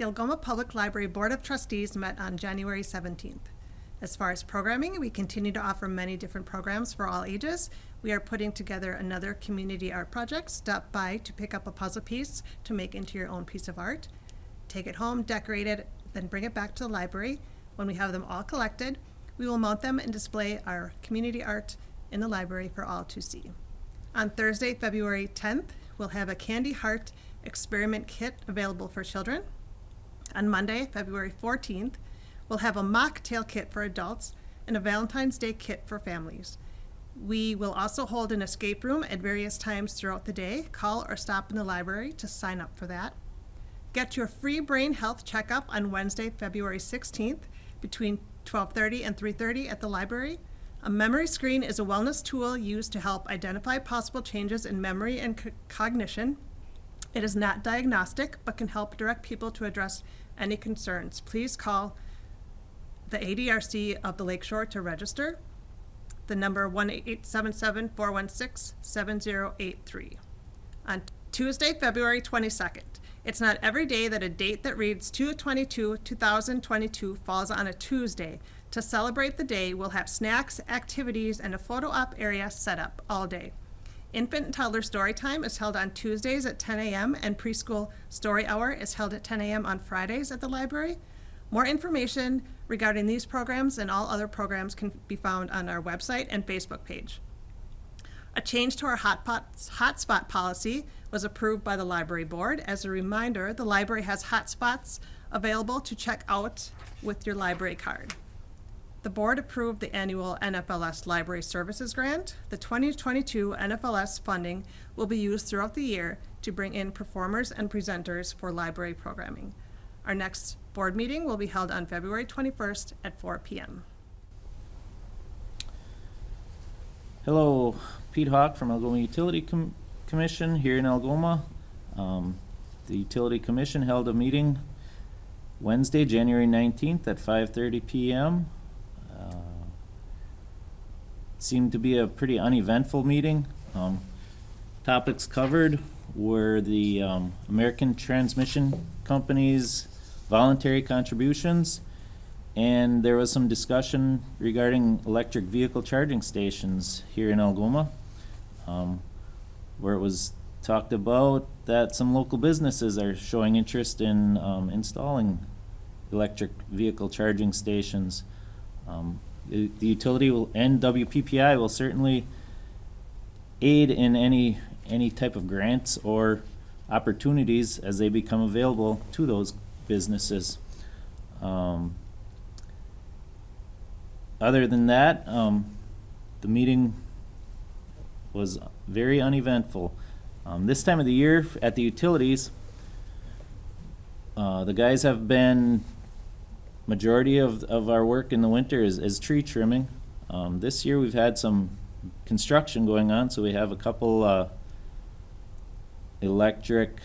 The Algoma Public Library Board of Trustees met on January 17th. As far as programming, we continue to offer many different programs for all ages. We are putting together another community art project. Stop by to pick up a puzzle piece to make into your own piece of art. Take it home, decorate it, then bring it back to the library. When we have them all collected, we will mount them and display our community art in the library for all to see. On Thursday, February 10th, we'll have a Candy Heart experiment kit available for children. On Monday, February 14th, we'll have a mocktail kit for adults and a Valentine's Day kit for families. We will also hold an escape room at various times throughout the day. Call or stop in the library to sign up for that. Get your free brain health checkup on Wednesday, February 16th between 12:30 and 3:30 at the library. A memory screen is a wellness tool used to help identify possible changes in memory and cognition. It is not diagnostic, but can help direct people to address any concerns. Please call the ADRC of the Lakeshore to register. The number 1-877-416-7083. On Tuesday, February 22nd. It's not every day that a date that reads 2/22/2022 falls on a Tuesday. To celebrate the day, we'll have snacks, activities, and a photo op area set up all day. Infant and toddler story time is held on Tuesdays at 10 a.m. and preschool story hour is held at 10 a.m. on Fridays at the library. More information regarding these programs and all other programs can be found on our website and Facebook page. A change to our hotspot policy was approved by the library board. As a reminder, the library has hotspots available to check out with your library card. The board approved the annual NFLS Library Services Grant. The 2022 NFLS funding will be used throughout the year to bring in performers and presenters for library programming. Our next board meeting will be held on February 21st at 4 p.m. Hello, Pete Hawk from Algoma Utility Commission here in Algoma. The Utility Commission held a meeting Wednesday, January 19th at 5:30 p.m. Seemed to be a pretty uneventful meeting. Topics covered were the American Transmission Company's voluntary contributions, and there was some discussion regarding electric vehicle charging stations here in Algoma, where it was talked about that some local businesses are showing interest in installing electric vehicle charging stations. The utility and WPPI will certainly aid in any type of grants or opportunities as they become available to those businesses. Other than that, the meeting was very uneventful. This time of the year at the utilities, the guys have been, majority of our work in the winter is tree trimming. This year we've had some construction going on, so we have a couple electric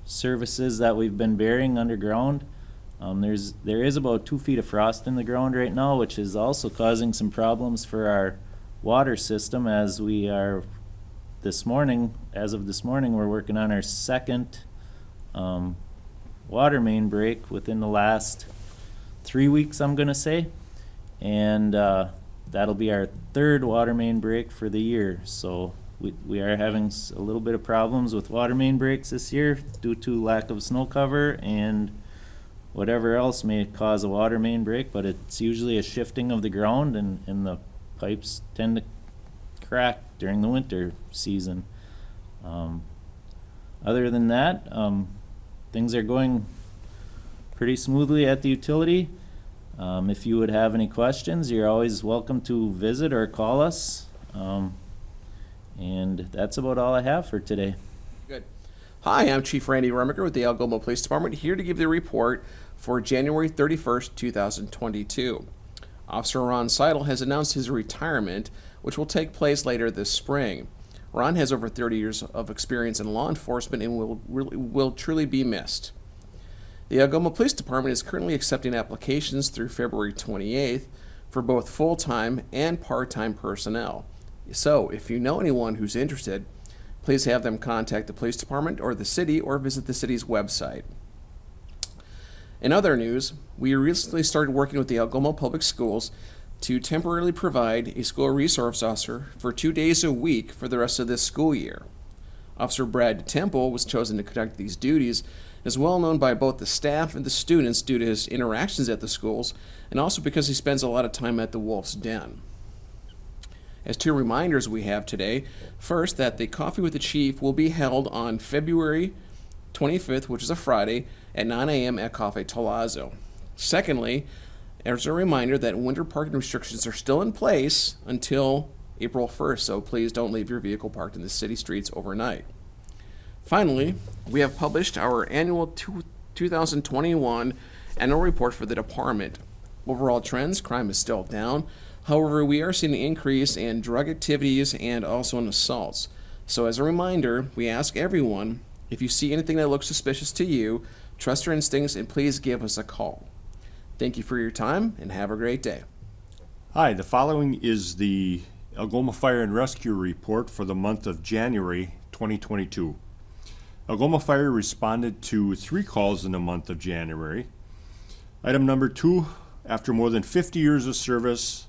services that we've been burying underground. There is about 2 feet of frost in the ground right now, which is also causing some problems for our water system, as we are as of this morning, we're working on our second water main break within the last 3 weeks, I'm gonna say, and that'll be our third water main break for the year. So we are having a little bit of problems with water main breaks this year due to lack of snow cover and whatever else may cause a water main break, but it's usually a shifting of the ground, and the pipes tend to crack during the winter season. Other than that, things are going pretty smoothly at the utility. If you would have any questions, you're always welcome to visit or call us. And that's about all I have for today. Good. Hi, I'm Chief Randy Remiker with the Algoma Police Department, here to give the report for January 31st, 2022. Officer Ron Seidel has announced his retirement, which will take place later this spring. Ron has over 30 years of experience in law enforcement and will truly be missed. The Algoma Police Department is currently accepting applications through February 28th for both full-time and part-time personnel. So, if you know anyone who's interested, please have them contact the police department or the city, or visit the city's website. In other news, we recently started working with the Algoma Public Schools to temporarily provide a school resource officer for 2 days a week for the rest of this school year. Officer Brad Temple was chosen to conduct these duties, is well known by both the staff and the students due to his interactions at the schools, and also because he spends a lot of time at the Wolf's Den. As 2 reminders we have today, first, that the Coffee with the Chief will be held on February 25th, which is a Friday, at 9 a.m. at Cafe Talazzo. Secondly, as a reminder that winter parking restrictions are still in place until April 1st, so please don't leave your vehicle parked in the city streets overnight. Finally, we have published our annual 2021 annual report for the department. Overall trends, crime is still down. However, we are seeing an increase in drug activities and also in assaults. So as a reminder, we ask everyone, if you see anything that looks suspicious to you, trust your instincts and please give us a call. Thank you for your time and have a great day. Hi, the following is the Algoma Fire and Rescue Report for the month of January 2022. Algoma Fire responded to 3 calls in the month of January. Item number 2, after more than 50 years of service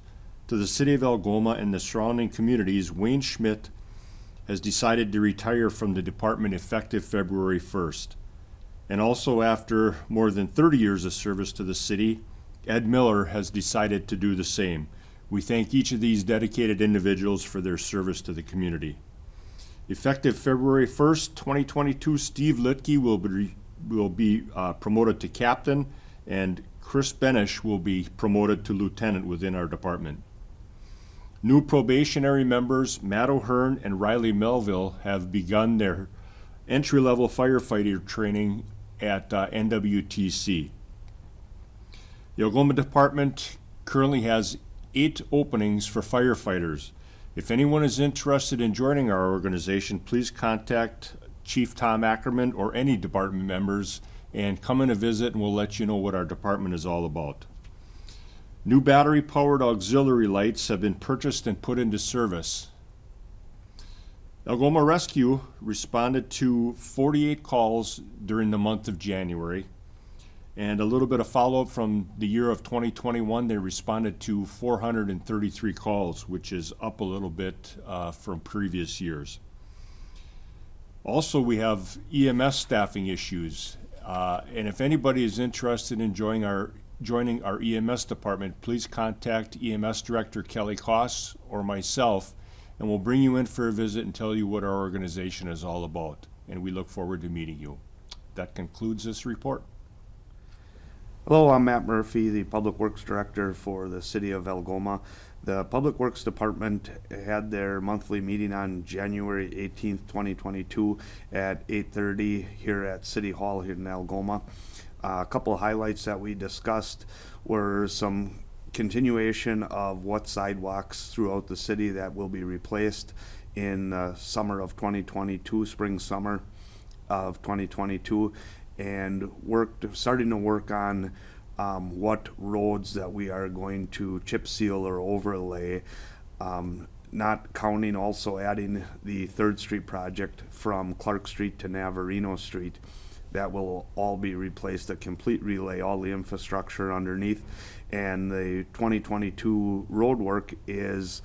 to the city of Algoma and the surrounding communities, Wayne Schmidt has decided to retire from the department effective February 1st. And also after more than 30 years of service to the city, Ed Miller has decided to do the same. We thank each of these dedicated individuals for their service to the community. Effective February 1st, 2022, Steve Litke will be promoted to captain, and Chris Benish will be promoted to lieutenant within our department. New probationary members, Matt O'Hearn and Riley Melville, have begun their entry-level firefighter training at NWTC. The Algoma Department currently has 8 openings for firefighters. If anyone is interested in joining our organization, please contact Chief Tom Ackerman or any department members and come in a visit, and we'll let you know what our department is all about. New battery-powered auxiliary lights have been purchased and put into service. Algoma Rescue responded to 48 calls during the month of January, and a little bit of follow-up from the year of 2021, they responded to 433 calls, which is up a little bit from previous years. Also, we have EMS staffing issues, and if anybody is interested in joining our EMS department, please contact EMS Director Kelly Koss or myself, and we'll bring you in for a visit and tell you what our organization is all about. And we look forward to meeting you. That concludes this report. Hello, I'm Matt Murphy, the Public Works Director for the City of Algoma. The Public Works Department had their monthly meeting on January 18th, 2022 at 8:30 here at City Hall here in Algoma. A couple of highlights that we discussed were some continuation of what sidewalks throughout the city that will be replaced in the summer of 2022, spring summer of 2022, and starting to work on what roads that we are going to chip seal or overlay, not counting also adding the 3rd Street project from Clark Street to Navarino Street. That will all be replaced, a complete relay, all the infrastructure underneath. And the 2022 road work is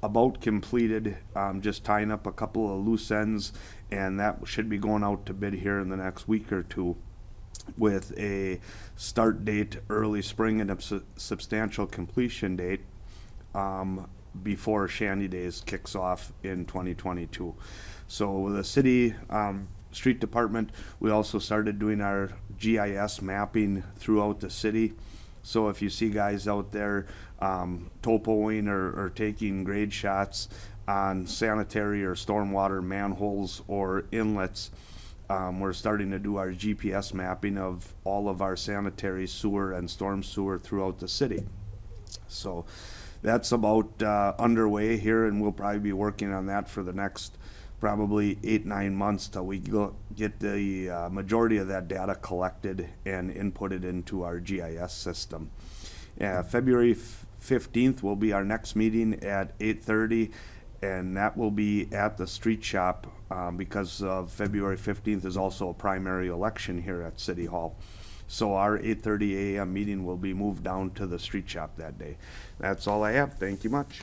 about completed, just tying up a couple of loose ends, and that should be going out to bid here in the next week or 2 with a start date early spring and a substantial completion date before Shandy Days kicks off in 2022. So the city street department, we also started doing our GIS mapping throughout the city. So if you see guys out there topoing or taking grade shots on sanitary or stormwater manholes or inlets, we're starting to do our GPS mapping of all of our sanitary sewer and storm sewer throughout the city. So that's about underway here, and we'll probably be working on that for the next probably 8-9 months till we get the majority of that data collected and inputted into our GIS system. February 15th will be our next meeting at 8:30, and that will be at the street shop because February 15th is also a primary election here at City Hall. So our 8:30 a.m. meeting will be moved down to the street shop that day. That's all I have. Thank you much.